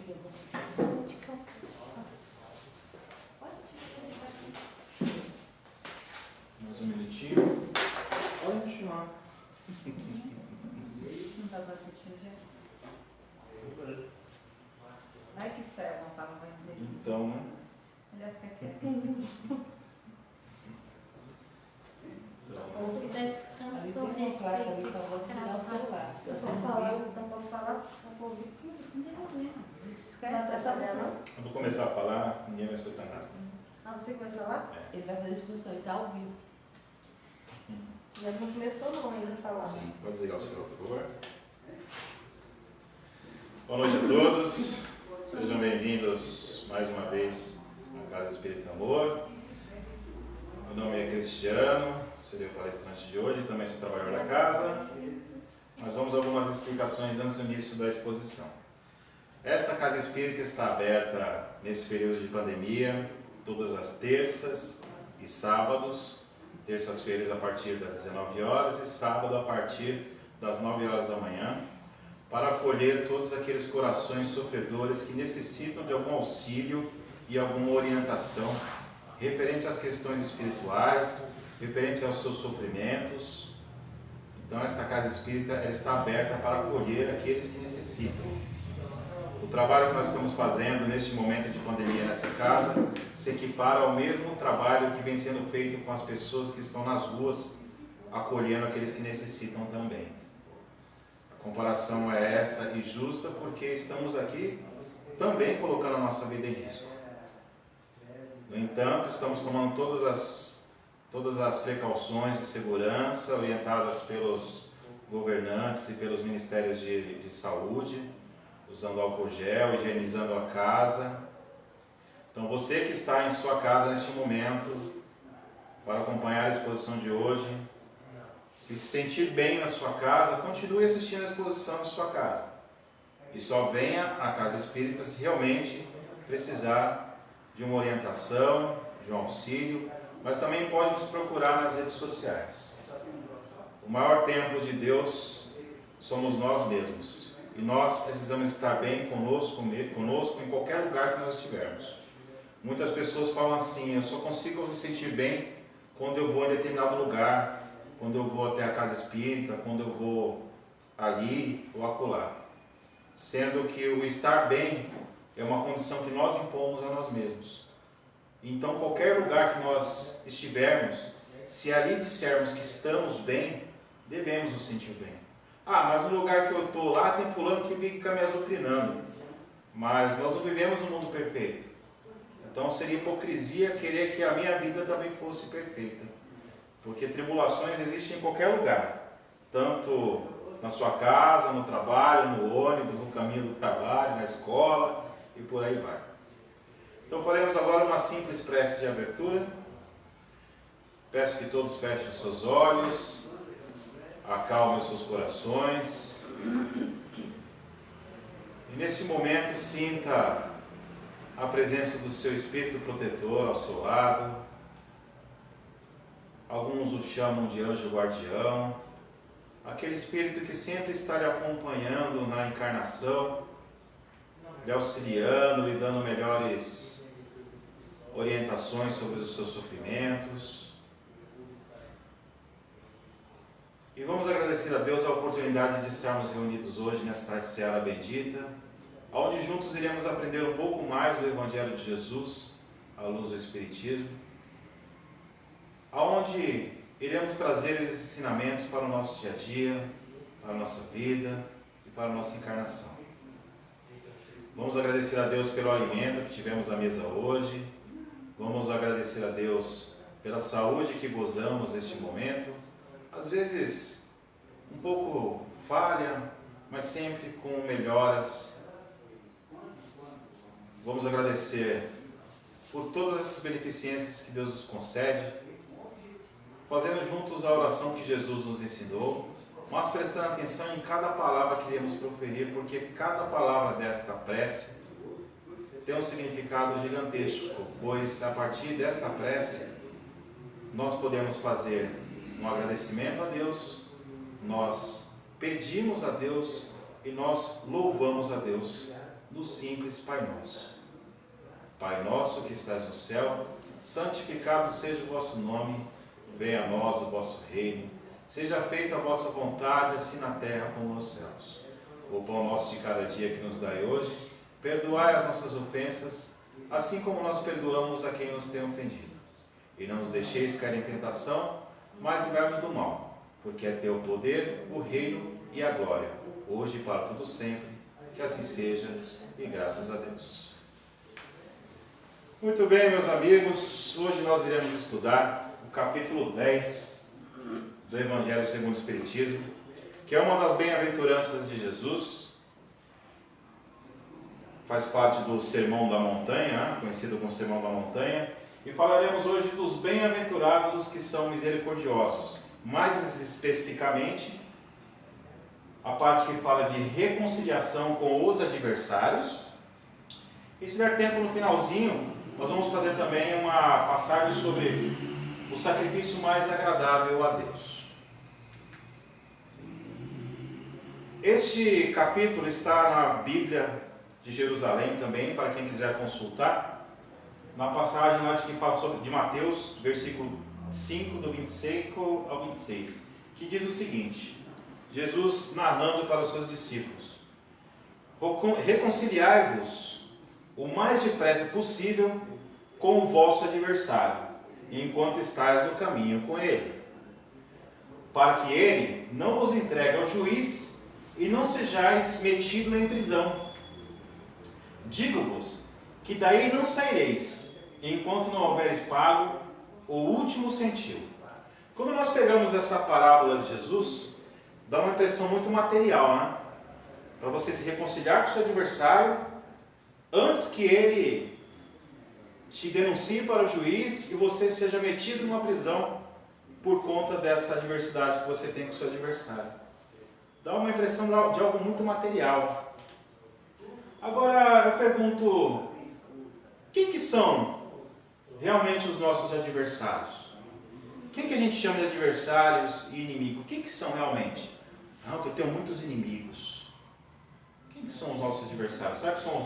Mais um minutinho. Pode continuar. Não tá transmitindo, gente? Vai que céu, não tá no banho dele. Então, né? Ele vai ficar quieto. Se tivesse tanto respeito escravo. Eu só falar, então vou falar, vou ouvir tudo. Não tem problema. Não se esquece. Mas é só você não? Eu vou começar a falar, ninguém vai escutar nada. Ah, você que vai falar? Ele vai fazer exposição, ele está ao vivo. Mas não começou não ainda a falar. Sim, pode desligar o celular, por favor. Boa noite a todos. Sejam bem-vindos mais uma vez à Casa Espírita Amor. Meu nome é Cristiano, serei o palestrante de hoje, também sou trabalhador da casa. Mas vamos a algumas explicações antes do início da exposição. Esta Casa Espírita está aberta nesse período de pandemia, todas as terças e sábados, terças-feiras a partir das 19 horas e sábado a partir das 9 horas da manhã, para acolher todos aqueles corações sofredores que necessitam de algum auxílio e alguma orientação referente às questões espirituais, referente aos seus sofrimentos. Então esta Casa Espírita ela está aberta para acolher aqueles que necessitam. O trabalho que nós estamos fazendo neste momento de pandemia nessa casa se equipara ao mesmo trabalho que vem sendo feito com as pessoas que estão nas ruas, acolhendo aqueles que necessitam também. A comparação é esta e justa porque estamos aqui também colocando a nossa vida em risco. No entanto, estamos tomando todas as precauções de segurança orientadas pelos governantes e pelos ministérios de saúde, usando álcool gel, higienizando a casa. Então você que está em sua casa neste momento, para acompanhar a exposição de hoje, se sentir bem na sua casa, continue assistindo a exposição em sua casa. E só venha à Casa Espírita se realmente precisar de uma orientação, de um auxílio, mas também pode nos procurar nas redes sociais. O maior templo de Deus somos nós mesmos. E nós precisamos estar bem conosco em qualquer lugar que nós estivermos. Muitas pessoas falam assim, eu só consigo me sentir bem quando eu vou em determinado lugar, quando eu vou até a Casa Espírita, quando eu vou ali ou acolá. Sendo que o estar bem é uma condição que nós impomos a nós mesmos. Então, qualquer lugar que nós estivermos, se ali dissermos que estamos bem, devemos nos sentir bem. Ah, mas no lugar que eu estou lá tem fulano que fica me azucrinando. Mas nós não vivemos um mundo perfeito. Então seria hipocrisia querer que a minha vida também fosse perfeita. Porque tribulações existem em qualquer lugar. Tanto na sua casa, no trabalho, no ônibus, no caminho do trabalho, na escola e por aí vai. Então faremos agora uma simples prece de abertura. Peço que todos fechem os seus olhos, acalmem os seus corações. E neste momento sinta a presença do seu Espírito protetor ao seu lado. Alguns o chamam de anjo guardião. Aquele Espírito que sempre está lhe acompanhando na encarnação, lhe auxiliando, lhe dando melhores orientações sobre os seus sofrimentos. E vamos agradecer a Deus a oportunidade de estarmos reunidos hoje nesta seara bendita, onde juntos iremos aprender um pouco mais do Evangelho de Jesus, à luz do Espiritismo, aonde iremos trazer esses ensinamentos para o nosso dia a dia, para a nossa vida e para a nossa encarnação. Vamos agradecer a Deus pelo alimento que tivemos à mesa hoje. Vamos agradecer a Deus pela saúde que gozamos neste momento. Às vezes um pouco falha, mas sempre com melhoras. Vamos agradecer por todas essas beneficências que Deus nos concede, fazendo juntos a oração que Jesus nos ensinou, mas prestando atenção em cada palavra que iremos proferir, porque cada palavra desta prece tem um significado gigantesco, pois a partir desta prece nós podemos fazer um agradecimento a Deus, nós pedimos a Deus e nós louvamos a Deus no simples Pai Nosso. Pai nosso que estás no céu, santificado seja o vosso nome, venha a nós o vosso reino, seja feita a vossa vontade, assim na terra como nos céus. O pão nosso de cada dia que nos dai hoje, perdoai as nossas ofensas, assim como nós perdoamos a quem nos tem ofendido. E não nos deixeis cair em tentação, mas livrai-nos do mal, porque é teu o poder, o reino e a glória, hoje e para todo sempre, que assim seja, e graças a Deus. Muito bem, meus amigos, hoje nós iremos estudar o capítulo 10 do Evangelho segundo o Espiritismo, que é uma das bem-aventuranças de Jesus, faz parte do Sermão da Montanha, conhecido como Sermão da Montanha, e falaremos hoje dos bem-aventurados que são misericordiosos, mais especificamente a parte que fala de reconciliação com os adversários, e se der tempo no finalzinho, nós vamos fazer também uma passagem sobre o sacrifício mais agradável a Deus. Este capítulo está na Bíblia de Jerusalém também, para quem quiser consultar, na passagem lá de fala sobre, de Mateus, versículo 5, do 25 ao 26, que diz o seguinte, Jesus narrando para os seus discípulos: reconciliai-vos o mais depressa possível com o vosso adversário, enquanto estáis no caminho com ele, para que ele não vos entregue ao juiz e não sejais metidos em prisão. Digo-vos que daí não saireis, enquanto não houveres pago o último centavo. Quando nós pegamos essa parábola de Jesus, dá uma impressão muito material, né? Para você se reconciliar com o seu adversário, antes que ele te denuncie para o juiz e você seja metido numa prisão por conta dessa adversidade que você tem com o seu adversário. Dá uma impressão de algo muito material. Agora eu pergunto, quem que são realmente os nossos adversários? Quem que a gente chama de adversários e inimigos? Quem que são realmente? Não, que eu tenho muitos inimigos. Quem que são os nossos adversários? Será que são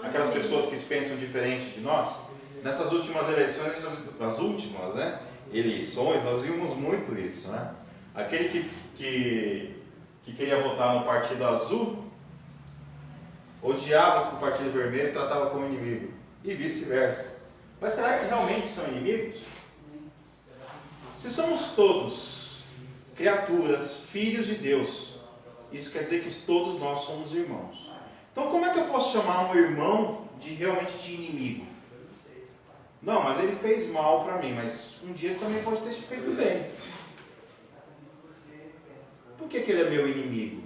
aquelas pessoas que pensam diferente de nós? Nessas últimas eleições, as últimas, né, eleições, nós vimos muito isso, né? Aquele que queria votar no Partido Azul, odiava o Partido Vermelho e tratava como inimigo. E vice-versa. Mas será que realmente são inimigos? Se somos todos criaturas, filhos de Deus, isso quer dizer que todos nós somos irmãos. Então como é que eu posso chamar um irmão realmente de inimigo? Não, mas ele fez mal para mim, mas um dia também pode ter feito bem. Por que ele é meu inimigo?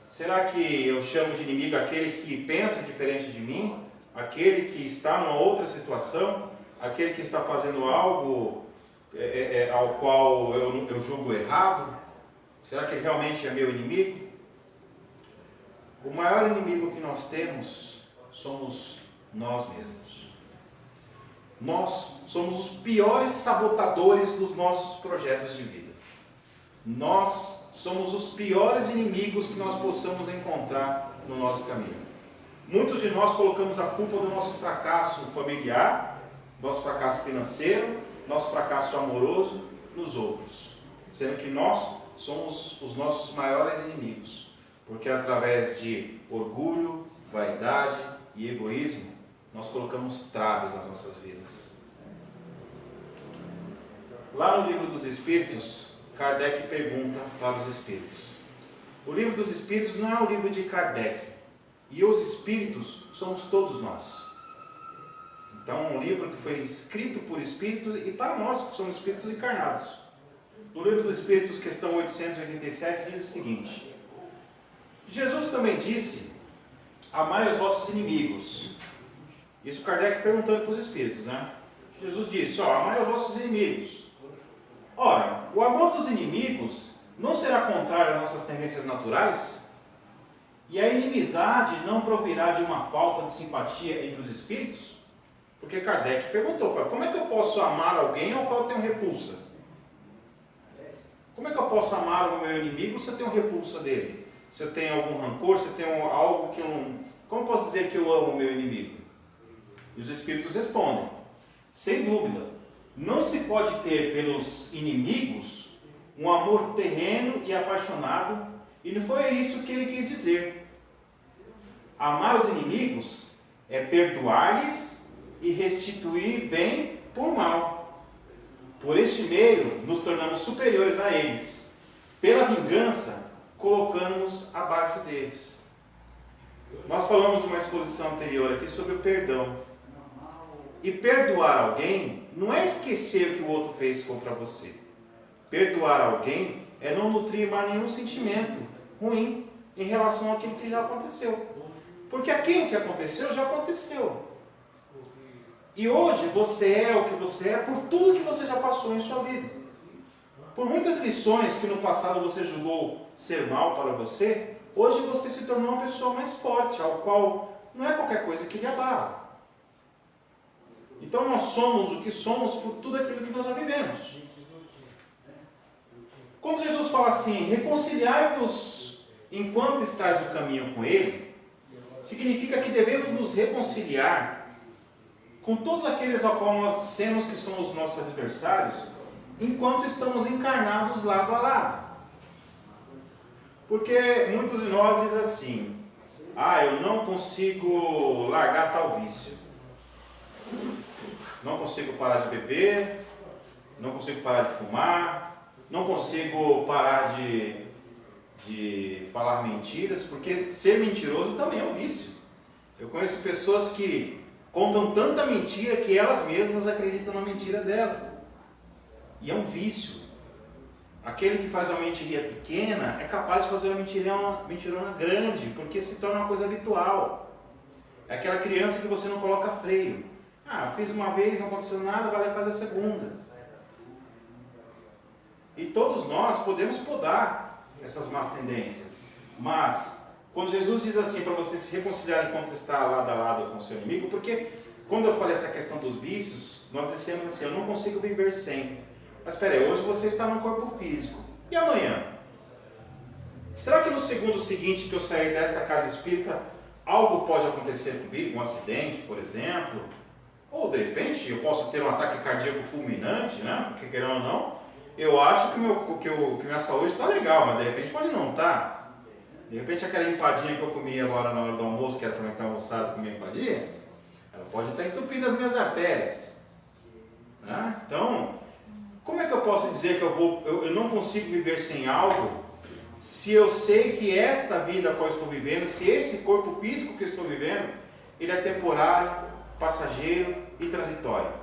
Será que eu chamo de inimigo aquele que pensa diferente de mim? Aquele que está numa outra situação? Aquele que está fazendo algo ao qual eu julgo errado? Será que ele realmente é meu inimigo? O maior inimigo que nós temos somos nós mesmos. Nós somos os piores sabotadores dos nossos projetos de vida. Nós somos os piores inimigos que nós possamos encontrar no nosso caminho. Muitos de nós colocamos a culpa do nosso fracasso familiar, nosso fracasso financeiro, nosso fracasso amoroso nos outros, sendo que nós somos os nossos maiores inimigos, porque através de orgulho, vaidade e egoísmo, nós colocamos traves nas nossas vidas. Lá no Livro dos Espíritos, Kardec pergunta para os Espíritos. O Livro dos Espíritos não é o livro de Kardec, e os Espíritos somos todos nós. Então é um livro que foi escrito por Espíritos e para nós que somos Espíritos encarnados. No Livro dos Espíritos, questão 887, diz o seguinte: Jesus também disse, amai os vossos inimigos. Isso Kardec perguntando para os Espíritos, né? Jesus disse, amai os vossos inimigos. Ora, o amor dos inimigos não será contrário às nossas tendências naturais? E a inimizade não provirá de uma falta de simpatia entre os espíritos? Porque Kardec perguntou, como é que eu posso amar alguém ao qual eu tenho repulsa? Como é que eu posso amar o meu inimigo se eu tenho repulsa dele? se eu tenho algum rancor, se eu tenho algo que eu não... Como posso dizer que eu amo o meu inimigo? E os Espíritos respondem, sem dúvida, não se pode ter pelos inimigos um amor terreno e apaixonado, e não foi isso que ele quis dizer. Amar os inimigos é perdoar-lhes e restituir bem por mal. Por este meio, nos tornamos superiores a eles. Pela vingança, colocando-nos abaixo deles. Nós falamos numa exposição anterior aqui sobre o perdão. E perdoar alguém não é esquecer o que o outro fez contra você. Perdoar alguém é não nutrir mais nenhum sentimento ruim em relação àquilo que já aconteceu. Porque aquilo que aconteceu, já aconteceu. E hoje você é o que você é por tudo que você já passou em sua vida. Por muitas lições que no passado você julgou ser mal para você, hoje você se tornou uma pessoa mais forte, ao qual não é qualquer coisa que lhe abala. Então nós somos o que somos por tudo aquilo que nós já vivemos. Quando Jesus fala assim, reconciliai-vos enquanto estáis no caminho com Ele, significa que devemos nos reconciliar com todos aqueles ao qual nós dissemos que são os nossos adversários, enquanto estamos encarnados lado a lado. Porque muitos de nós dizem assim, eu não consigo largar tal vício. Não consigo parar de beber, não consigo parar de fumar, não consigo parar de falar mentiras, porque ser mentiroso também é um vício. Eu conheço pessoas que contam tanta mentira que elas mesmas acreditam na mentira delas. E é um vício. Aquele que faz uma mentirinha pequena é capaz de fazer uma mentirona grande, porque se torna uma coisa habitual. É aquela criança que você não coloca freio. Fiz uma vez, não aconteceu nada, vai lá e faz a segunda. E todos nós podemos podar essas más tendências. Mas, quando Jesus diz assim, para você se reconciliar enquanto está lado a lado com o seu inimigo, porque quando eu falei essa questão dos vícios, nós dissemos assim, eu não consigo viver sem. Mas espera aí, hoje você está no corpo físico. E amanhã? Será que no segundo seguinte que eu sair desta casa espírita, algo pode acontecer comigo? Um acidente, por exemplo? Ou de repente eu posso ter um ataque cardíaco fulminante, né? Porque querendo ou não, eu acho que minha saúde está legal, mas de repente pode não estar. De repente aquela empadinha que eu comi agora na hora do almoço, que era para estar almoçado com minha empadinha, ela pode estar entupindo as minhas artérias. Né? Então, como é que eu posso dizer que eu não consigo viver sem algo, se eu sei que esta vida a qual eu estou vivendo, se esse corpo físico que eu estou vivendo, ele é temporário, passageiro e transitório?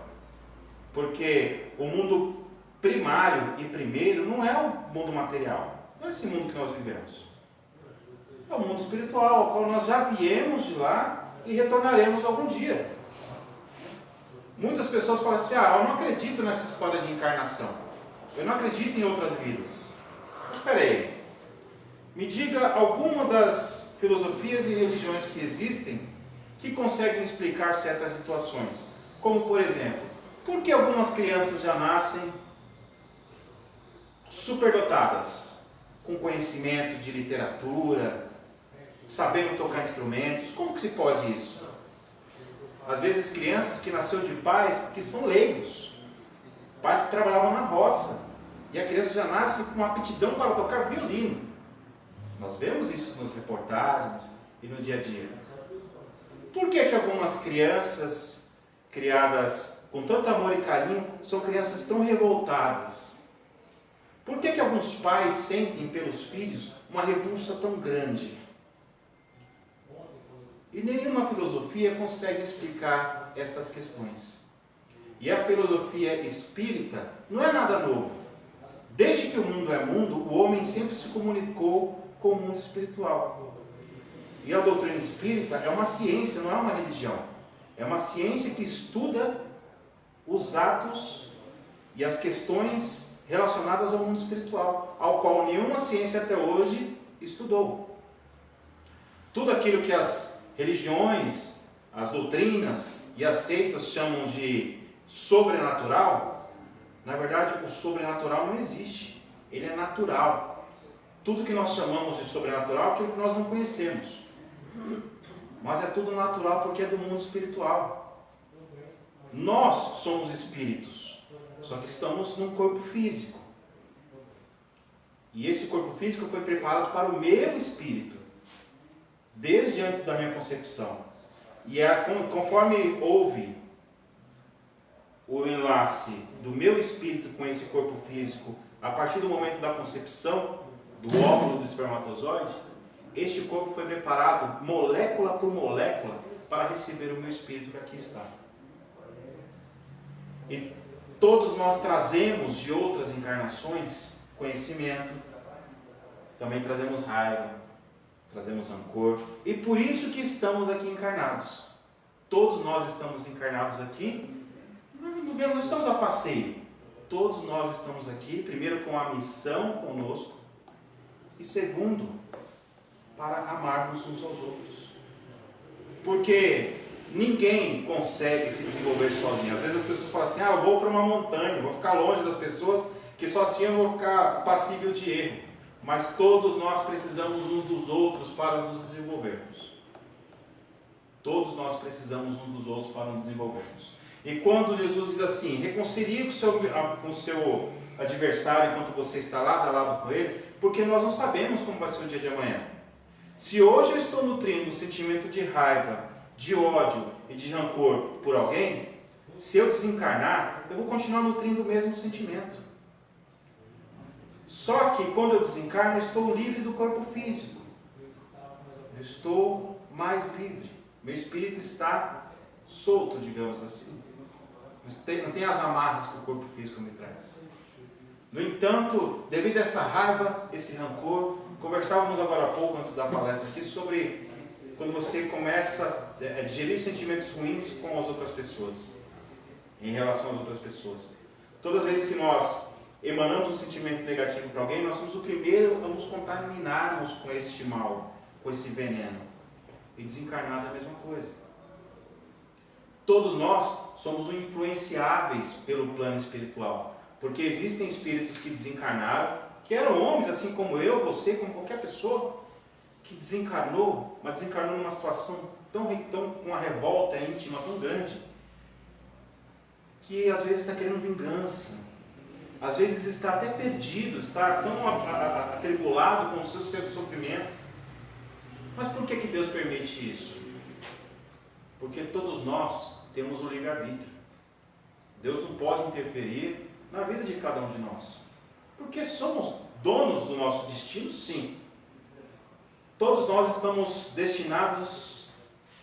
Porque o mundo primário e primeiro não é o mundo material, não é esse mundo que nós vivemos. É o mundo espiritual, ao qual nós já viemos de lá e retornaremos algum dia. Muitas pessoas falam assim, eu não acredito nessa história de encarnação, eu não acredito em outras vidas. Mas espera aí, me diga alguma das filosofias e religiões que existem que conseguem explicar certas situações. Como, por exemplo, por que algumas crianças já nascem superdotadas, com conhecimento de literatura, sabendo tocar instrumentos? Como que se pode isso? Às vezes crianças que nasceram de pais que são leigos, pais que trabalhavam na roça, e a criança já nasce com aptidão para tocar violino. Nós vemos isso nas reportagens e no dia a dia. Por que algumas crianças criadas com tanto amor e carinho são crianças tão revoltadas? Por que alguns pais sentem pelos filhos uma repulsa tão grande? E nenhuma filosofia consegue explicar estas questões. E a filosofia espírita não é nada novo. Desde que o mundo é mundo, o homem sempre se comunicou com o mundo espiritual. E a doutrina espírita é uma ciência, não é uma religião. É uma ciência que estuda os atos e as questões relacionadas ao mundo espiritual, ao qual nenhuma ciência até hoje estudou. Tudo aquilo que as religiões, as doutrinas e as seitas chamam de sobrenatural, na verdade o sobrenatural não existe, ele é natural. tudo que nós chamamos de sobrenatural é aquilo que nós não conhecemos. Mas é tudo natural porque é do mundo espiritual. Nós somos espíritos, só que estamos num corpo físico. E esse corpo físico foi preparado para o meu espírito, desde antes da minha concepção. E conforme houve o enlace do meu espírito com esse corpo físico, a partir do momento da concepção do óvulo do espermatozoide, este corpo foi preparado molécula por molécula para receber o meu espírito que aqui está. E todos nós trazemos de outras encarnações conhecimento, também trazemos raiva, trazemos rancor, e por isso que estamos aqui encarnados. Todos nós estamos encarnados aqui, não estamos a passeio. Todos nós estamos aqui, primeiro com a missão conosco, e segundo, para amarmos uns aos outros. Porque ninguém consegue se desenvolver sozinho. Às vezes as pessoas falam assim, eu vou para uma montanha, vou ficar longe das pessoas, que só assim eu não vou ficar passível de erro. Mas todos nós precisamos uns dos outros para nos desenvolvermos. Todos nós precisamos uns dos outros para nos desenvolvermos. E quando Jesus diz assim, reconcilie com o seu adversário enquanto você está lado a lado com ele, porque nós não sabemos como vai ser o dia de amanhã. Se hoje eu estou nutrindo um sentimento de raiva, de ódio e de rancor por alguém, se eu desencarnar, eu vou continuar nutrindo o mesmo sentimento. Só que quando eu desencarno, eu estou livre do corpo físico. Eu estou mais livre. Meu espírito está solto, digamos assim. Não tem as amarras que o corpo físico me traz. No entanto, devido a essa raiva, esse rancor, conversávamos agora há pouco, antes da palestra aqui, sobre quando você começa a digerir sentimentos ruins com as outras pessoas, em relação às outras pessoas. Todas as vezes que nós emanamos um sentimento negativo para alguém, nós somos o primeiro a nos contaminarmos com este mal, com esse veneno. E desencarnado é a mesma coisa. Todos nós somos influenciáveis pelo plano espiritual, porque existem espíritos que desencarnaram, que eram homens, assim como eu, você, como qualquer pessoa, que desencarnou, mas desencarnou numa situação tão com uma revolta íntima tão grande, que às vezes está querendo vingança, às vezes está até perdido, está tão atribulado com o seu sofrimento. Mas por que Deus permite isso? Porque todos nós temos o livre-arbítrio. Deus não pode interferir na vida de cada um de nós. Porque somos donos do nosso destino, sim. Todos nós estamos destinados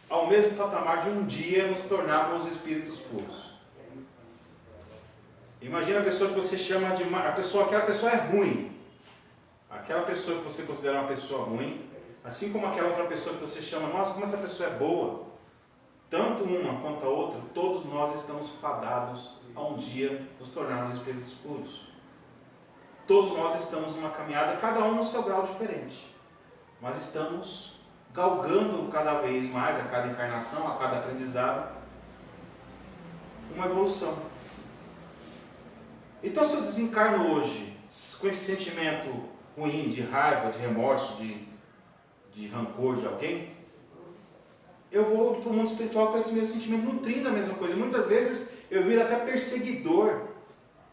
ao mesmo patamar de um dia nos tornarmos espíritos puros. Imagina a pessoa que você chama de... aquela pessoa é ruim. Aquela pessoa que você considera uma pessoa ruim, assim como aquela outra pessoa que você chama, nossa, como essa pessoa é boa. Tanto uma quanto a outra, todos nós estamos fadados a um dia nos tornarmos espíritos puros. Todos nós estamos numa caminhada, cada um no seu grau diferente. Mas estamos galgando cada vez mais, a cada encarnação, a cada aprendizado, uma evolução. Então, se eu desencarno hoje com esse sentimento ruim, de raiva, de remorso, de rancor de alguém, eu vou para o mundo espiritual com esse mesmo sentimento, nutrindo a mesma coisa. Muitas vezes eu viro até perseguidor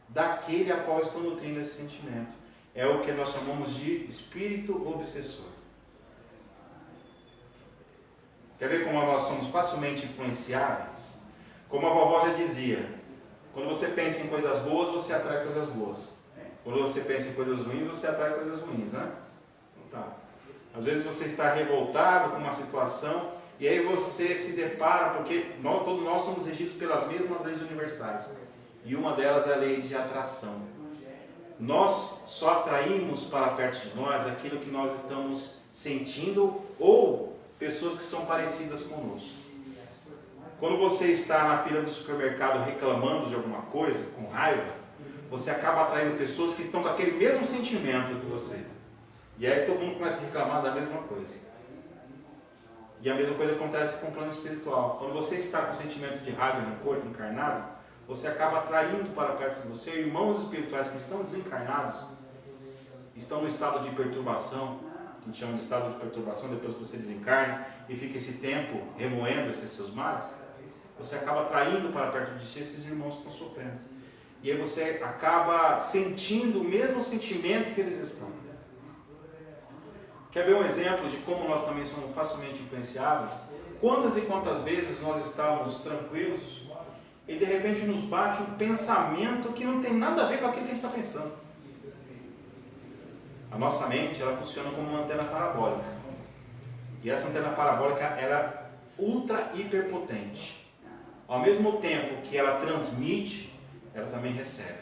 daquele a qual eu estou nutrindo esse sentimento. É o que nós chamamos de espírito obsessor. Quer ver como nós somos facilmente influenciáveis? Como a vovó já dizia, quando você pensa em coisas boas, você atrai coisas boas. Quando você pensa em coisas ruins, você atrai coisas ruins, né? Então, tá. Às vezes você está revoltado com uma situação e aí você se depara, porque todos nós somos regidos pelas mesmas leis universais. E uma delas é a lei de atração. Nós só atraímos para perto de nós aquilo que nós estamos sentindo ou pessoas que são parecidas conosco. Quando você está na fila do supermercado reclamando de alguma coisa, com raiva, você acaba atraindo pessoas que estão com aquele mesmo sentimento que você. E aí todo mundo começa a reclamar da mesma coisa. E a mesma coisa acontece com o plano espiritual. Quando você está com sentimento de raiva e rancor encarnado, você acaba atraindo para perto de você irmãos espirituais que estão desencarnados estão no estado de perturbação, que a gente chama de estado de perturbação, depois que você desencarna e fica esse tempo remoendo esses seus males, você acaba traindo para perto de si esses irmãos que estão sofrendo. E aí você acaba sentindo o mesmo sentimento que eles estão. Quer ver um exemplo de como nós também somos facilmente influenciáveis? Quantas e quantas vezes nós estávamos tranquilos e de repente nos bate um pensamento que não tem nada a ver com aquilo que a gente está pensando. A nossa mente, ela funciona como uma antena parabólica. E essa antena parabólica, ela é ultra hiperpotente. Ao mesmo tempo que ela transmite, ela também recebe.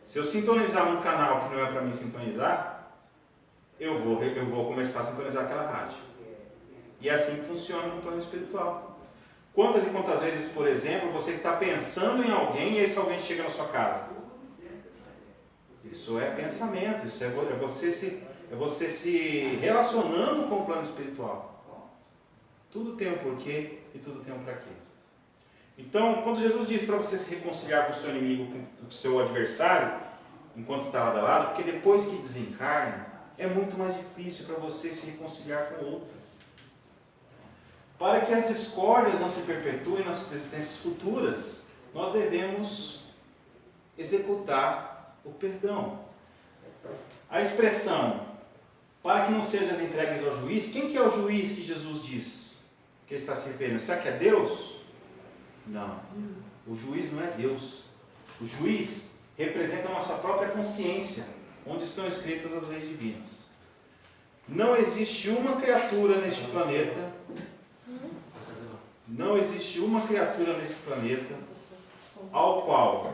Se eu sintonizar um canal que não é para mim sintonizar, eu vou começar a sintonizar aquela rádio. E é assim que funciona no plano espiritual. Quantas e quantas vezes, por exemplo, você está pensando em alguém e esse alguém chega na sua casa? Isso é pensamento, isso é você se relacionando com o plano espiritual. Tudo tem um porquê e tudo tem um para quê. Então, quando Jesus diz para você se reconciliar com o seu inimigo, com o seu adversário, enquanto está lado a lado, porque depois que desencarna, é muito mais difícil para você se reconciliar com o outro. Para que as discórdias não se perpetuem nas existências futuras, nós devemos executar o perdão. A expressão, para que não sejam entregues ao juiz, quem que é o juiz que Jesus diz que ele está se referindo? Será que é Deus? Não. O juiz não é Deus. O juiz representa a nossa própria consciência, onde estão escritas as leis divinas. Não existe uma criatura neste planeta, ao qual...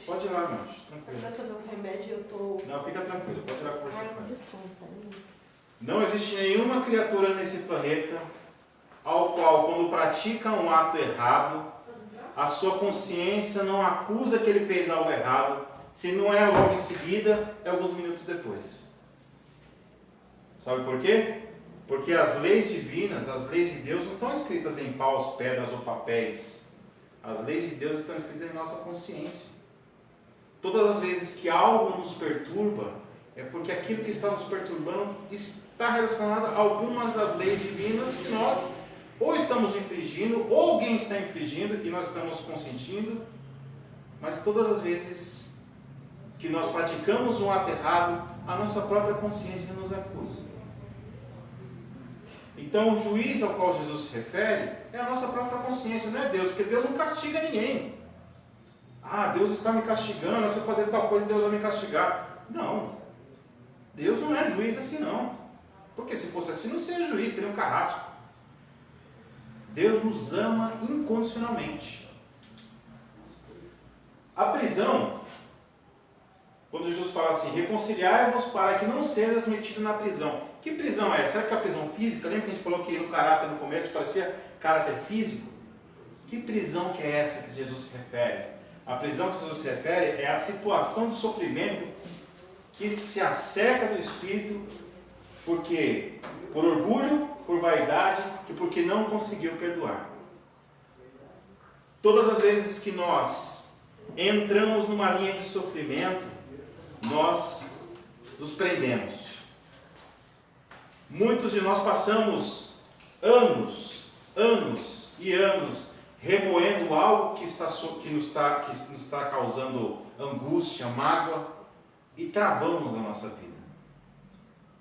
Pode ir lá, irmão, tranquilo. Eu tomei um remédio e eu tô... Não, fica tranquilo, pode tirar a conversa. Não existe nenhuma criatura nesse planeta ao qual, quando pratica um ato errado, a sua consciência não acusa que ele fez algo errado. Se não é logo em seguida, é alguns minutos depois. Sabe por quê? Porque as leis divinas, as leis de Deus, não estão escritas em paus, pedras ou papéis. As leis de Deus estão escritas em nossa consciência. Todas as vezes que algo nos perturba, é porque aquilo que está nos perturbando está relacionado a algumas das leis divinas que nós ou estamos infringindo, ou alguém está infringindo e nós estamos consentindo. Mas todas as vezes que nós praticamos um ato errado, a nossa própria consciência nos acusa. Então o juiz ao qual Jesus se refere é a nossa própria consciência, não é Deus, porque Deus não castiga ninguém. Ah, Deus está me castigando, se eu fazer tal coisa Deus vai me castigar. Não, Deus não é juiz assim não, porque se fosse assim não seria juiz, seria um carrasco. Deus nos ama incondicionalmente. A prisão, quando Jesus fala assim, reconciliai-vos para que não sejais metido na prisão. Que prisão é essa? Será que é a prisão física? Lembra que a gente falou que no caráter no começo parecia caráter físico? Que prisão que é essa que Jesus se refere? A prisão que Jesus se refere é a situação de sofrimento que se acerca do espírito porque por orgulho, por vaidade e porque não conseguiu perdoar. Todas as vezes que nós entramos numa linha de sofrimento, nós nos prendemos. Muitos de nós passamos anos e anos remoendo algo que nos está causando angústia, mágoa, e travamos a nossa vida.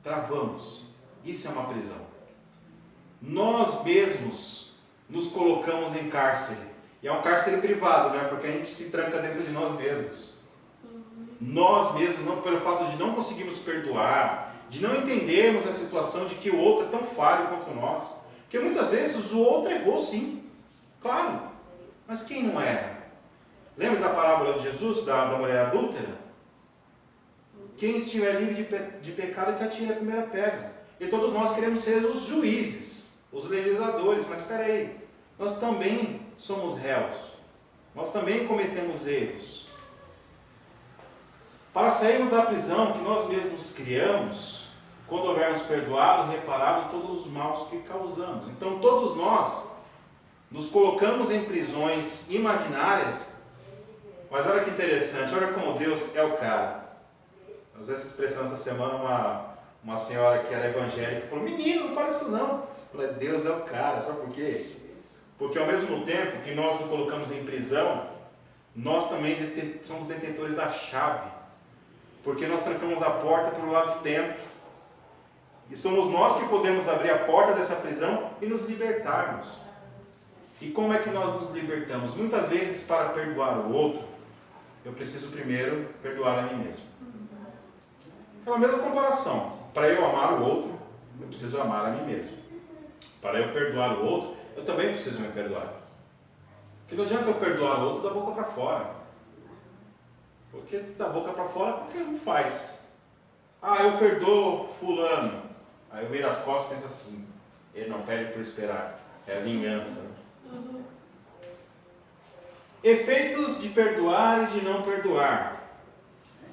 Travamos. Isso é uma prisão. Nós mesmos nos colocamos em cárcere. E é um cárcere privado, né? Porque a gente se tranca dentro de nós mesmos. Nós mesmos, não, pelo fato de não conseguirmos perdoar, de não entendermos a situação de que o outro é tão falho quanto nós. Porque muitas vezes o outro errou sim, claro. Mas quem não erra? Lembra da parábola de Jesus, da mulher adúltera? Quem estiver livre de pecado que atire a primeira pedra. E todos nós queremos ser os juízes, os legisladores, mas espera aí, nós também somos réus, nós também cometemos erros. Para sairmos da prisão que nós mesmos criamos, quando houvermos perdoado, reparado todos os maus que causamos. Então todos nós nos colocamos em prisões imaginárias, mas olha que interessante, olha como Deus é o cara. usei essa expressão essa semana, uma senhora que era evangélica falou: menino, não fala isso não. Eu falei: Deus é o cara, sabe por quê? Porque ao mesmo tempo que nós o colocamos em prisão, nós também somos detentores da chave. Porque nós trancamos a porta pelo lado de dentro. E somos nós que podemos abrir a porta dessa prisão e nos libertarmos. E como é que nós nos libertamos? Muitas vezes, para perdoar o outro, eu preciso primeiro perdoar a mim mesmo. Aquela mesma comparação. Para eu amar o outro, eu preciso amar a mim mesmo. Para eu perdoar o outro, eu também preciso me perdoar. Porque não adianta eu perdoar o outro da boca para fora. Porque da boca para fora, qualquer um faz. Ah, eu perdoo fulano. Aí eu viro as costas e penso assim: ele não pede por esperar. É a vingança. Efeitos de perdoar e de não perdoar.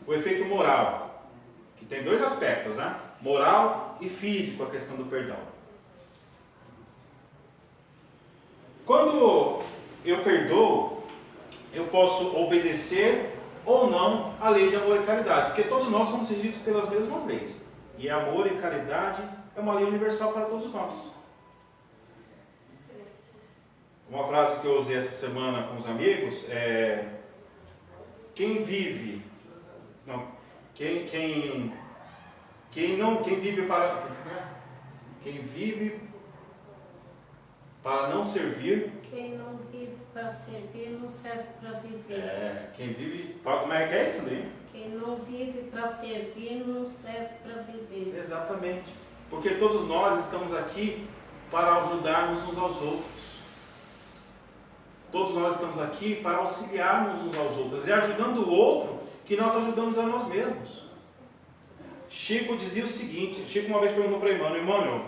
O efeito moral, que tem dois aspectos, né? Moral e físico, a questão do perdão. Quando eu perdoo, eu posso obedecer ou não a lei de amor e caridade, porque todos nós somos regidos pelas mesmas leis. E amor e caridade é uma lei universal para todos nós. Uma frase que eu usei essa semana com os amigos é: quem vive para não servir. Quem não vive para servir não serve para viver. Quem vive. Como é que é isso daí? Quem não vive para servir não serve para viver. Exatamente. Porque todos nós estamos aqui para ajudarmos uns aos outros. Todos nós estamos aqui para auxiliarmos uns aos outros. E ajudando o outro, que nós ajudamos a nós mesmos. Chico dizia o seguinte: Chico uma vez perguntou para Emmanuel: Emmanuel,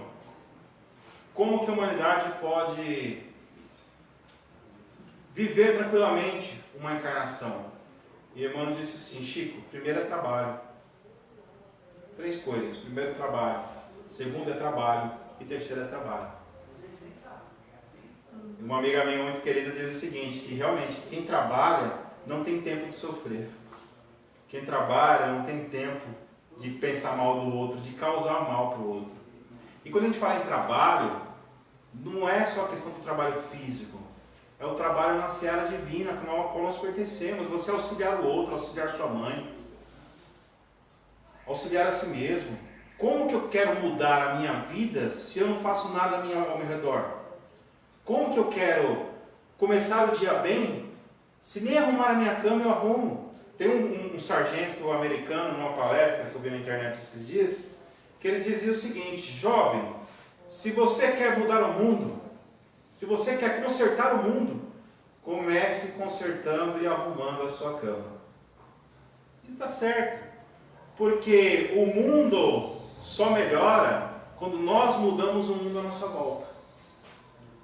como que a humanidade pode viver tranquilamente uma encarnação? E Emmanuel disse assim: Chico, primeiro é trabalho. 3 coisas: primeiro é trabalho, segundo é trabalho e terceiro é trabalho. Uma amiga minha muito querida diz o seguinte: que realmente quem trabalha não tem tempo de sofrer. Quem trabalha não tem tempo de pensar mal do outro, de causar mal para o outro. E quando a gente fala em trabalho, não é só a questão do trabalho físico, é o trabalho na seara divina, com a qual nós pertencemos. Você auxiliar o outro, auxiliar sua mãe, auxiliar a si mesmo. Como que eu quero mudar a minha vida se eu não faço nada ao meu redor? Como que eu quero começar o dia bem se nem arrumar a minha cama eu arrumo? Tem um sargento americano numa palestra que eu vi na internet esses dias, que ele dizia o seguinte: jovem, se você quer mudar o mundo, se você quer consertar o mundo, comece consertando e arrumando a sua cama. Isso está certo, porque o mundo só melhora quando nós mudamos o mundo à nossa volta.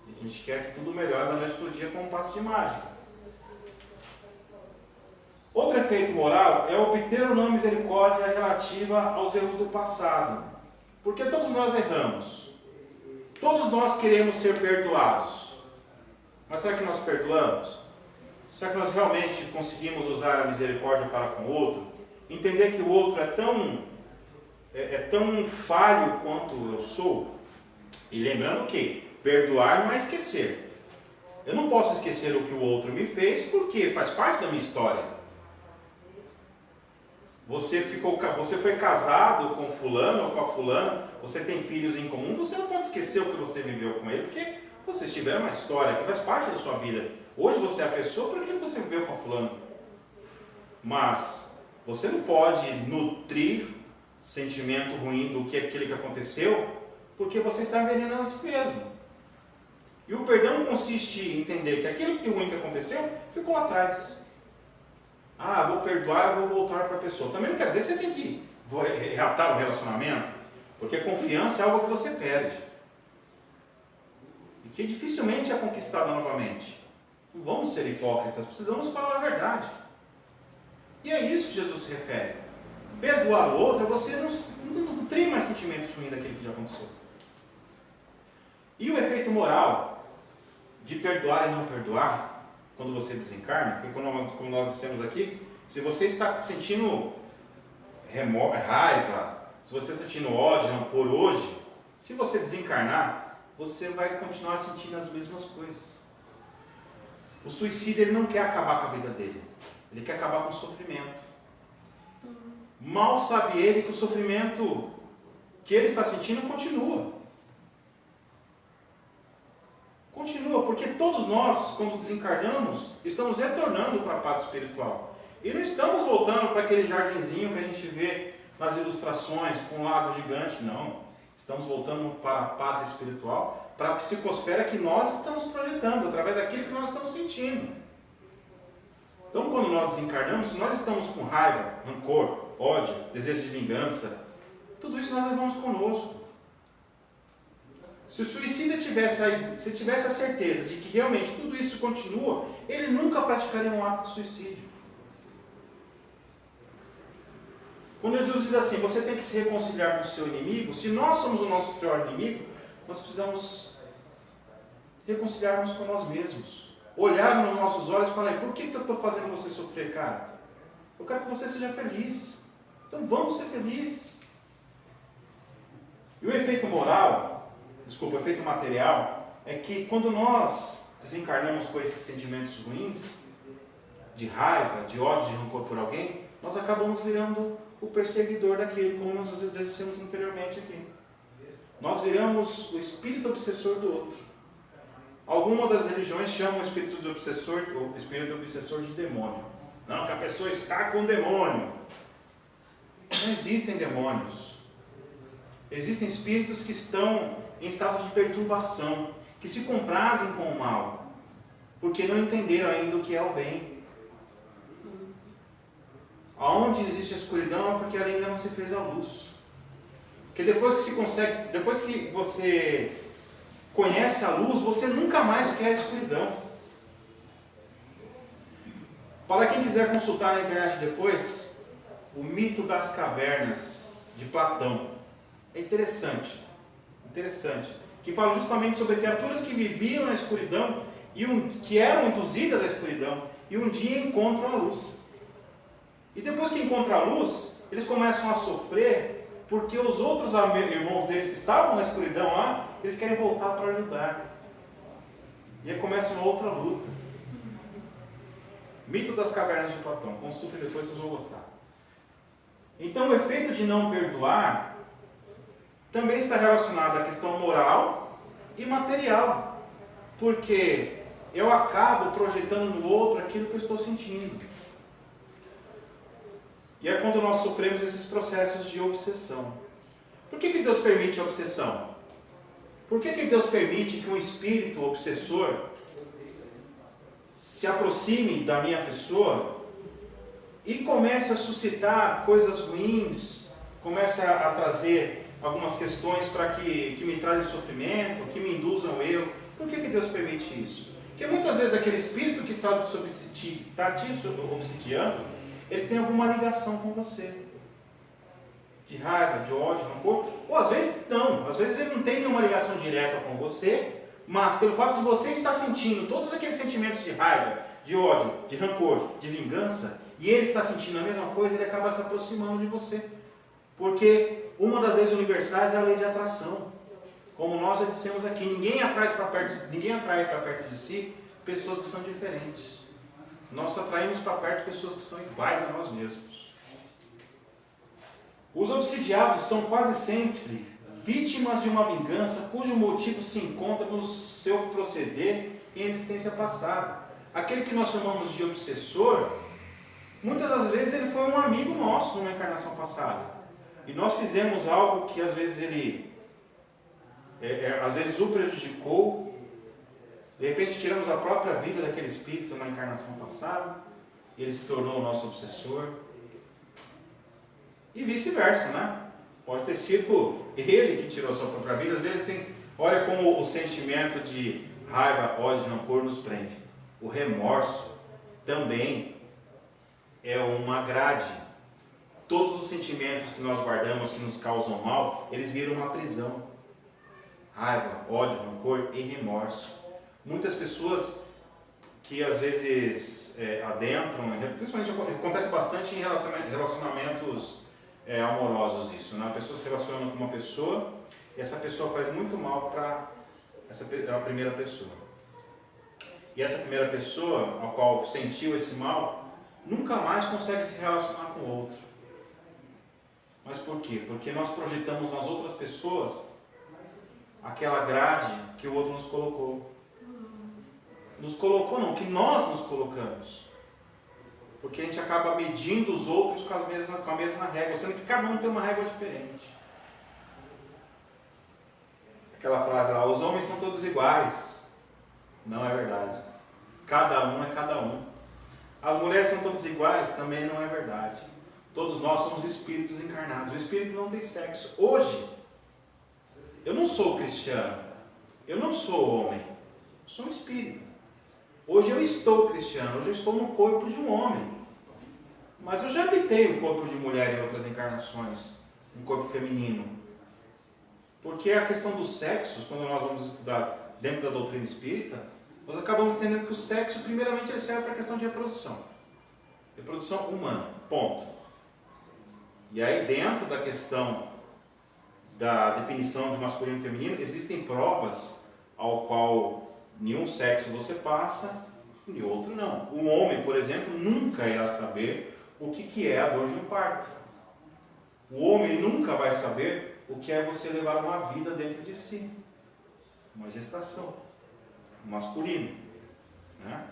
E a gente quer que tudo melhore da noite para o dia com um passo de mágica. Outro efeito moral é obter ou não misericórdia relativa aos erros do passado. Porque todos nós erramos. Todos nós queremos ser perdoados. Mas será que nós perdoamos? Será que nós realmente conseguimos usar a misericórdia para com o outro? Entender que o outro é tão falho quanto eu sou? E lembrando que perdoar não é esquecer. Eu não posso esquecer o que o outro me fez, porque faz parte da minha história. Você foi casado com fulano ou com a fulana, você tem filhos em comum, você não pode esquecer o que você viveu com ele, porque vocês tiveram uma história que faz parte da sua vida. Hoje você é a pessoa por aquilo que você viveu com a fulana. Mas você não pode nutrir sentimento ruim do que aquilo que aconteceu, porque você está envenenando a si mesmo. E o perdão consiste em entender que aquilo que ruim que aconteceu ficou lá atrás. Ah, vou perdoar, vou voltar para a pessoa. Também não quer dizer que você tem que reatar o relacionamento, porque confiança é algo que você perde. E que dificilmente é conquistada novamente. Não vamos ser hipócritas, precisamos falar a verdade. E é isso que Jesus se refere. Perdoar o outro é você não nutrir mais sentimentos ruins daquilo que já aconteceu. E o efeito moral de perdoar e não perdoar, quando você desencarna, porque como nós dissemos aqui, se você está sentindo raiva, se você está sentindo ódio, rancor hoje, se você desencarnar, você vai continuar sentindo as mesmas coisas. O suicídio, ele não quer acabar com a vida dele, ele quer acabar com o sofrimento. Mal sabe ele que o sofrimento que ele está sentindo continua. Continua, porque todos nós, quando desencarnamos, estamos retornando para a pátria espiritual. E não estamos voltando para aquele jardinzinho que a gente vê nas ilustrações, com um lago gigante, não. Estamos voltando para a pátria espiritual, para a psicosfera que nós estamos projetando, através daquilo que nós estamos sentindo. Então, quando nós desencarnamos, se nós estamos com raiva, rancor, ódio, desejo de vingança, tudo isso nós levamos conosco. Se o suicida tivesse a certeza de que realmente tudo isso continua, ele nunca praticaria um ato de suicídio. Quando Jesus diz assim, você tem que se reconciliar com o seu inimigo, se nós somos o nosso pior inimigo, nós precisamos reconciliarmos com nós mesmos. Olhar nos nossos olhos e falar, por que eu estou fazendo você sofrer, cara? Eu quero que você seja feliz. Então vamos ser felizes. E o efeito o efeito material, é que quando nós desencarnamos com esses sentimentos ruins, de raiva, de ódio, de rancor por alguém, nós acabamos virando o perseguidor daquele, como nós dissemos anteriormente aqui. Nós viramos o espírito obsessor do outro. Algumas das religiões chamam o espírito obsessor de demônio. Não, que a pessoa está com demônio. Não existem demônios. Existem espíritos que estão em estado de perturbação, que se comprazem com o mal, porque não entenderam ainda o que é o bem. Aonde existe a escuridão é porque ainda não se fez a luz. Porque depois que você conhece a luz, você nunca mais quer a escuridão. Para quem quiser consultar na internet depois, o mito das cavernas de Platão. É interessante, que fala justamente sobre criaturas que viviam na escuridão, que eram induzidas à escuridão, e um dia encontram a luz. E depois que encontram a luz, eles começam a sofrer, porque os outros irmãos deles que estavam na escuridão lá, eles querem voltar para ajudar. E aí começa uma outra luta. Mito das cavernas de Platão. Consultem depois, vocês vão gostar. Então o efeito de não perdoar também está relacionado à questão moral e material. Porque eu acabo projetando no outro aquilo que eu estou sentindo. E é quando nós sofremos esses processos de obsessão. Por que Deus permite a obsessão? Por que Deus permite que um espírito obsessor se aproxime da minha pessoa e comece a suscitar coisas ruins, comece a trazer algumas questões que me trazem sofrimento, que me induzam ao erro? Por que Deus permite isso? Porque muitas vezes aquele espírito que está te obsidiando, ele tem alguma ligação com você. De raiva, de ódio, rancor. Ou às vezes não. Às vezes ele não tem nenhuma ligação direta com você, mas pelo fato de você estar sentindo todos aqueles sentimentos de raiva, de ódio, de rancor, de vingança, e ele está sentindo a mesma coisa, ele acaba se aproximando de você. Porque uma das leis universais é a lei de atração. Como nós já dissemos aqui, ninguém atrai para perto de si pessoas que são diferentes. Nós atraímos para perto pessoas que são iguais a nós mesmos. Os obsidiados são quase sempre vítimas de uma vingança cujo motivo se encontra no seu proceder em existência passada. Aquele que nós chamamos de obsessor, muitas das vezes ele foi um amigo nosso numa encarnação passada. E nós fizemos algo que às vezes às vezes o prejudicou. De repente tiramos a própria vida daquele espírito na encarnação passada, e ele se tornou o nosso obsessor. E vice-versa, né? Pode ter sido ele que tirou a sua própria vida. Às vezes olha como o sentimento de raiva, ódio, rancor nos prende. O remorso também é uma grade. Todos os sentimentos que nós guardamos, que nos causam mal, eles viram uma prisão. Raiva, ódio, rancor e remorso. Muitas pessoas que às vezes adentram, principalmente acontece bastante em relacionamentos amorosos isso, né? A pessoa se relaciona com uma pessoa e essa pessoa faz muito mal para a primeira pessoa. E essa primeira pessoa, ao qual sentiu esse mal, nunca mais consegue se relacionar com o outro. Mas por quê? Porque nós projetamos nas outras pessoas aquela grade que o outro nos colocou. Nos colocou não, que nós nos colocamos. Porque a gente acaba medindo os outros com a mesma régua, sendo que cada um tem uma régua diferente. Aquela frase lá, os homens são todos iguais. Não é verdade. Cada um é cada um. As mulheres são todas iguais, também não é verdade. Todos nós somos espíritos encarnados. O espírito não tem sexo. Hoje, eu não sou cristiano. Eu não sou homem. Eu sou um espírito. Hoje eu estou cristiano. Hoje eu estou no corpo de um homem. Mas eu já habitei o corpo de mulher em outras encarnações. Um corpo feminino. Porque a questão do sexo, quando nós vamos estudar dentro da doutrina espírita, nós acabamos entendendo que o sexo, primeiramente, ele serve para a questão de reprodução. Reprodução humana. Ponto. E aí, dentro da questão da definição de masculino e feminino, existem provas ao qual nenhum sexo você passa e outro não. O homem, por exemplo, nunca irá saber o que é a dor de um parto. O homem nunca vai saber o que é você levar uma vida dentro de si. Uma gestação. Masculino. Né?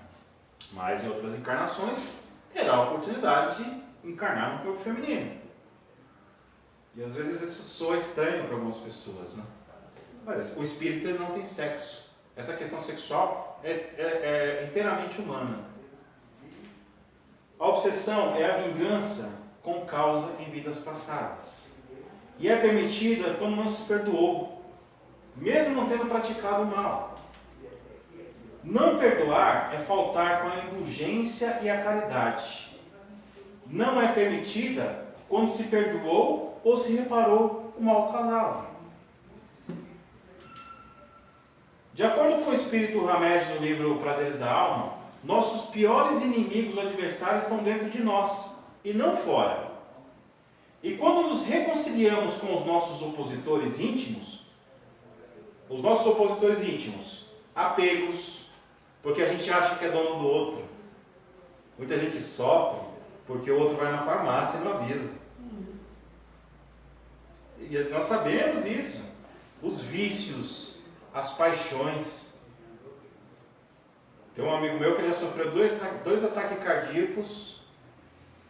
Mas em outras encarnações, terá a oportunidade de encarnar no corpo feminino. E às vezes isso soa estranho para algumas pessoas, né? Mas o espírito ele não tem sexo. Essa questão sexual é inteiramente humana. A obsessão é a vingança com causa em vidas passadas. E é permitida quando não se perdoou, mesmo não tendo praticado o mal. Não perdoar é faltar com a indulgência e a caridade. Não é permitida quando se perdoou ou se reparou o mal causado. De acordo com o espírito Hamed no livro Prazeres da Alma, nossos piores inimigos ou adversários estão dentro de nós e não fora. E quando nos reconciliamos com os nossos opositores íntimos, apegos, porque a gente acha que é dono do outro. Muita gente sofre porque o outro vai na farmácia e não avisa. E nós sabemos isso. Os vícios, as paixões. Tem um amigo meu que já sofreu dois ataques cardíacos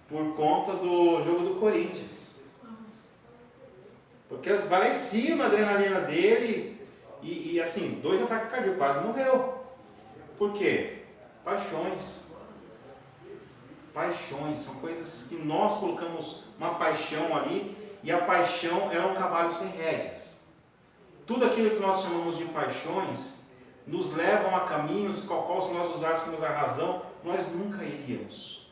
por conta do jogo do Corinthians. Porque vai lá em cima a adrenalina dele e assim, 2 ataques cardíacos, quase morreu. Por quê? Paixões. Paixões são coisas que nós colocamos uma paixão ali e a paixão é um cavalo sem rédeas. Tudo aquilo que nós chamamos de paixões nos levam a caminhos com os quais, se nós usássemos a razão, nós nunca iríamos.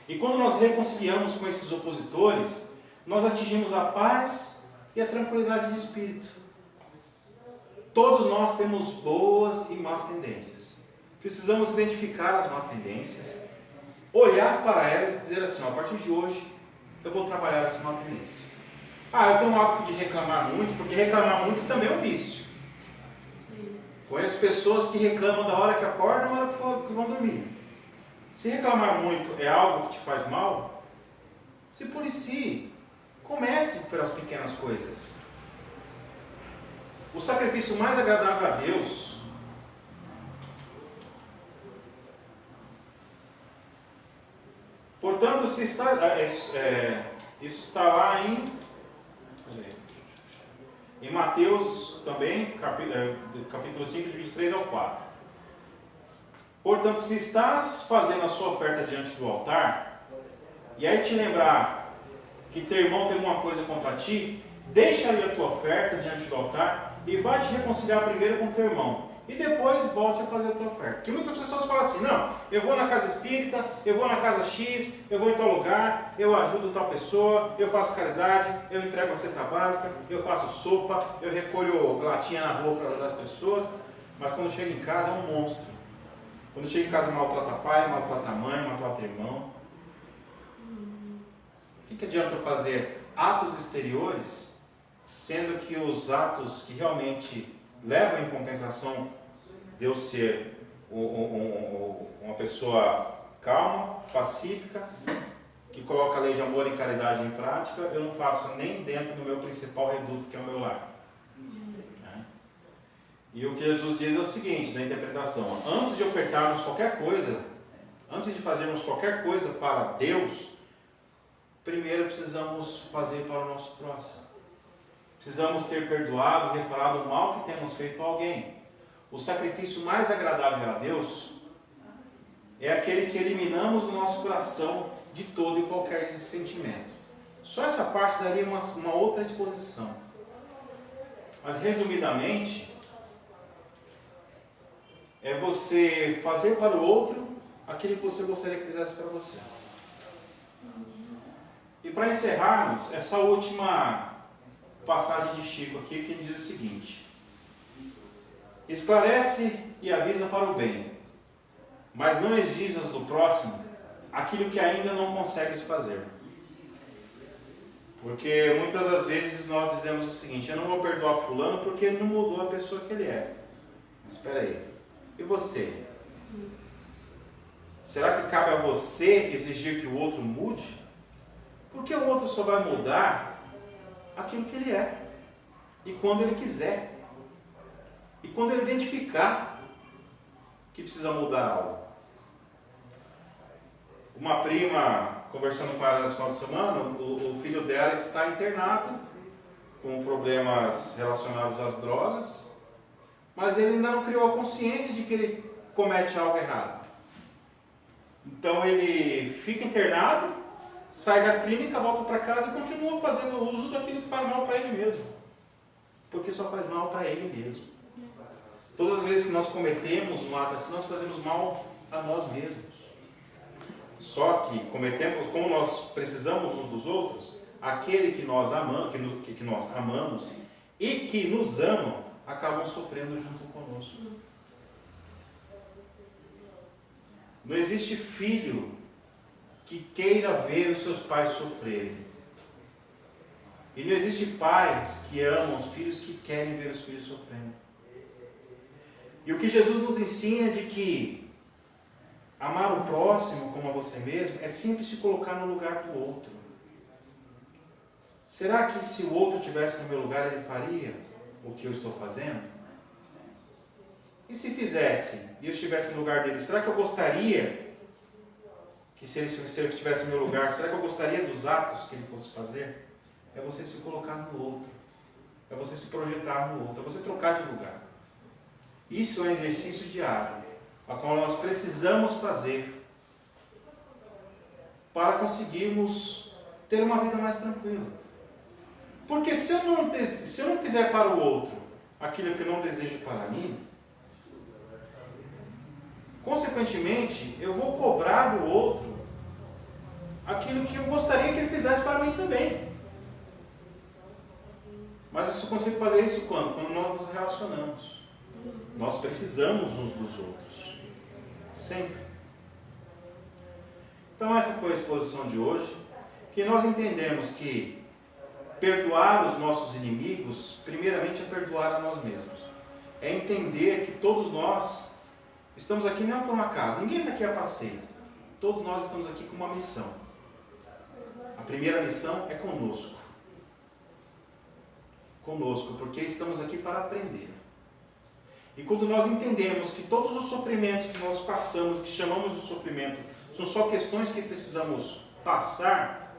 E quando nós reconciliamos com esses opositores, nós atingimos a paz e a tranquilidade de espírito. Todos nós temos boas e más tendências. Precisamos identificar as más tendências, olhar para elas e dizer assim, a partir de hoje, eu vou trabalhar essa má tendência. Eu tenho um hábito de reclamar muito, porque reclamar muito também é um vício. Conheço pessoas que reclamam da hora que acordam e da hora que vão dormir. Se reclamar muito é algo que te faz mal, se policie. Comece pelas pequenas coisas. O sacrifício mais agradável a Deus portanto, se está, isso está lá em Mateus também, capítulo 5, de 23 ao 4. Portanto, se estás fazendo a sua oferta diante do altar, e aí te lembrar que teu irmão tem alguma coisa contra ti, deixa ali a tua oferta diante do altar e vai te reconciliar primeiro com teu irmão. E depois volte a fazer a tua oferta. Porque muitas pessoas falam assim, não, eu vou na casa espírita, eu vou na casa X, eu vou em tal lugar, eu ajudo tal pessoa, eu faço caridade, eu entrego a cesta básica, eu faço sopa, eu recolho latinha na rua para ajudar as pessoas, mas quando chega em casa é um monstro. Quando chega em casa maltrata pai, maltrata mãe, maltrata irmão. O que adianta eu fazer atos exteriores, sendo que os atos que realmente levam em compensação de eu ser uma pessoa calma, pacífica, que coloca a lei de amor e caridade em prática, eu não faço nem dentro do meu principal reduto, que é o meu lar. E o que Jesus diz é o seguinte, na interpretação: antes de ofertarmos qualquer coisa, antes de fazermos qualquer coisa para Deus, primeiro precisamos fazer para o nosso próximo. Precisamos ter perdoado, reparado o mal que temos feito a alguém. O sacrifício mais agradável a Deus é aquele que eliminamos do nosso coração de todo e qualquer sentimento. Só essa parte daria uma outra exposição. Mas resumidamente, é você fazer para o outro aquilo que você gostaria que fizesse para você. E para encerrarmos, essa última passagem de Chico aqui, que diz o seguinte: esclarece e avisa para o bem, mas não exijas do próximo aquilo que ainda não consegues fazer. Porque muitas das vezes nós dizemos o seguinte: eu não vou perdoar fulano porque ele não mudou a pessoa que ele é. Mas espera aí, e você? Será que cabe a você exigir que o outro mude? Porque o outro só vai mudar aquilo que ele é, e quando ele quiser, e quando ele identificar que precisa mudar algo. Uma prima, conversando com ela nesse final de semana, o filho dela está internado com problemas relacionados às drogas, mas ele ainda não criou a consciência de que ele comete algo errado. Então ele fica internado, sai da clínica, volta para casa e continua fazendo uso daquilo que faz mal para ele mesmo. Porque só faz mal para ele mesmo. Todas as vezes que nós cometemos um ato assim, nós fazemos mal a nós mesmos. Só que cometemos, como nós precisamos uns dos outros, aquele que nós amamos, que nós amamos e que nos amam, acabam sofrendo junto conosco. Não existe filho que queira ver os seus pais sofrerem. E não existe pais que amam os filhos que querem ver os filhos sofrendo. E o que Jesus nos ensina é de que amar o próximo como a você mesmo é sempre se colocar no lugar do outro. Será que se o outro estivesse no meu lugar, ele faria o que eu estou fazendo? E se fizesse e eu estivesse no lugar dele, será que eu gostaria que se ele estivesse no meu lugar, será que eu gostaria dos atos que ele fosse fazer? É você se colocar no outro, é você se projetar no outro, é você trocar de lugar. Isso é um exercício diário, a qual nós precisamos fazer para conseguirmos ter uma vida mais tranquila. Porque se eu não fizer para o outro aquilo que eu não desejo para mim, consequentemente, eu vou cobrar do outro aquilo que eu gostaria que ele fizesse para mim também. Mas eu só consigo fazer isso quando? Quando nós nos relacionamos. Nós precisamos uns dos outros. Sempre. Então essa foi a exposição de hoje. Que nós entendemos que perdoar os nossos inimigos, primeiramente é perdoar a nós mesmos. É entender que todos nós estamos aqui não por um acaso. Ninguém está aqui a passeio. Todos nós estamos aqui com uma missão. A primeira missão é conosco. Conosco, porque estamos aqui para aprender. E quando nós entendemos que todos os sofrimentos que nós passamos, que chamamos de sofrimento, são só questões que precisamos passar,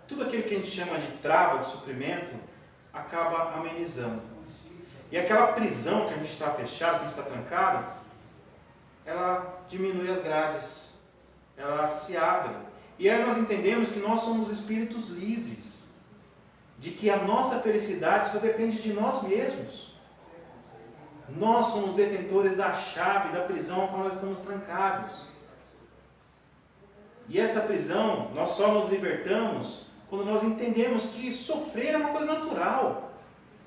tudo aquilo que a gente chama de trava, de sofrimento, acaba amenizando. E aquela prisão que a gente está fechado, que a gente está trancado, ela diminui as grades, ela se abre. E aí nós entendemos que nós somos espíritos livres, de que a nossa felicidade só depende de nós mesmos. Nós somos detentores da chave da prisão a qual nós estamos trancados. E essa prisão, nós só nos libertamos quando nós entendemos que sofrer é uma coisa natural.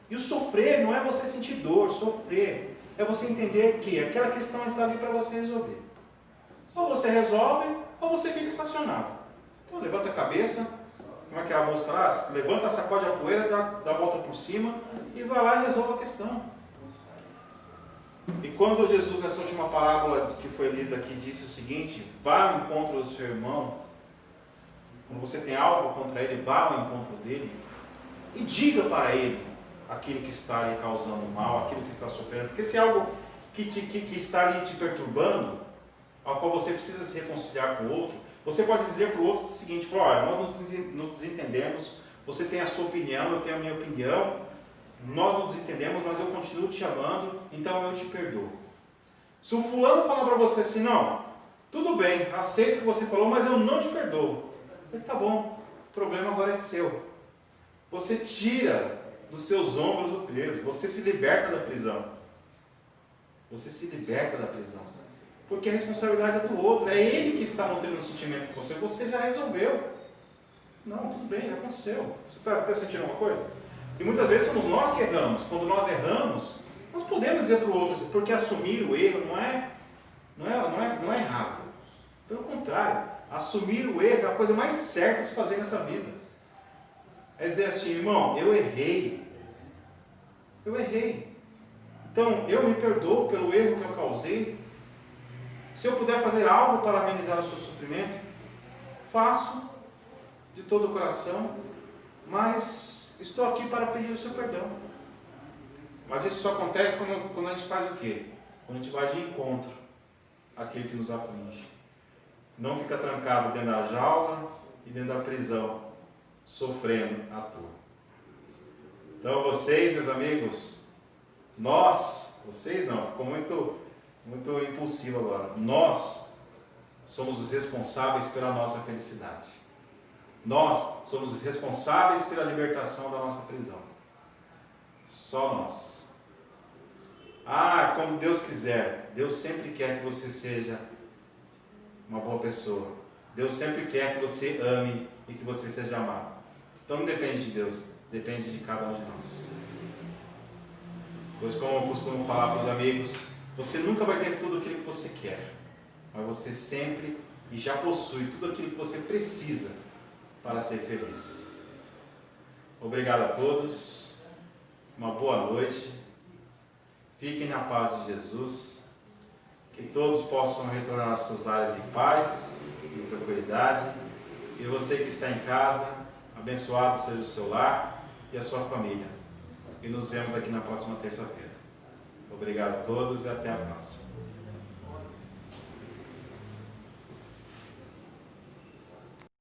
E o sofrer não é você sentir dor, sofrer é você entender que aquela questão está ali para você resolver. Ou você resolve, ou você fica estacionado. Então levanta a cabeça, como é que é a música lá? Levanta, sacode a poeira, dá a volta por cima e vai lá e resolve a questão. E quando Jesus, nessa última parábola que foi lida aqui, disse o seguinte: vá ao encontro do seu irmão, quando você tem algo contra ele, vá ao encontro dele e diga para ele aquilo que está lhe causando mal, aquilo que está sofrendo. Porque se é algo que está ali te perturbando, ao qual você precisa se reconciliar com o outro, você pode dizer para o outro o seguinte: olha, nós não nos entendemos, você tem a sua opinião, eu tenho a minha opinião, nós não nos entendemos, mas eu continuo te amando, então eu te perdoo. Se o fulano falar para você assim: não, tudo bem, aceito o que você falou, mas eu não te perdoo. Ele: tá bom, o problema agora é seu. Você tira dos seus ombros o peso, você se liberta da prisão. Você se liberta da prisão. Porque a responsabilidade é do outro, é ele que está nutrindo um sentimento com você, você já resolveu. Não, tudo bem, já aconteceu. Você está até sentindo alguma coisa? E muitas vezes somos nós que erramos. Quando nós erramos, nós podemos dizer para o outro, porque assumir o erro não é errado. Pelo contrário, assumir o erro é a coisa mais certa de se fazer nessa vida. É dizer assim: irmão, eu errei. Eu errei. Então, eu me perdoo pelo erro que eu causei. Se eu puder fazer algo para amenizar o seu sofrimento, faço de todo o coração, mas estou aqui para pedir o seu perdão. Mas isso só acontece quando a gente faz o quê? Quando a gente vai de encontro àquele que nos aflige. Não fica trancado dentro da jaula e dentro da prisão, sofrendo à toa. Então vocês, meus amigos, vocês não, ficou muito impulsivo agora. Nós somos os responsáveis pela nossa felicidade. Nós somos os responsáveis pela libertação da nossa prisão. Só nós. Quando Deus quiser, Deus sempre quer que você seja uma boa pessoa. Deus sempre quer que você ame e que você seja amado. Então não depende de Deus, depende de cada um de nós. Pois, como eu costumo falar para os amigos, você nunca vai ter tudo aquilo que você quer, mas você sempre e já possui tudo aquilo que você precisa para ser feliz. Obrigado a todos, uma boa noite, fiquem na paz de Jesus, que todos possam retornar aos seus lares em paz, em tranquilidade, e você que está em casa, abençoado seja o seu lar e a sua família. E nos vemos aqui na próxima terça-feira. Obrigado a todos e até a próxima.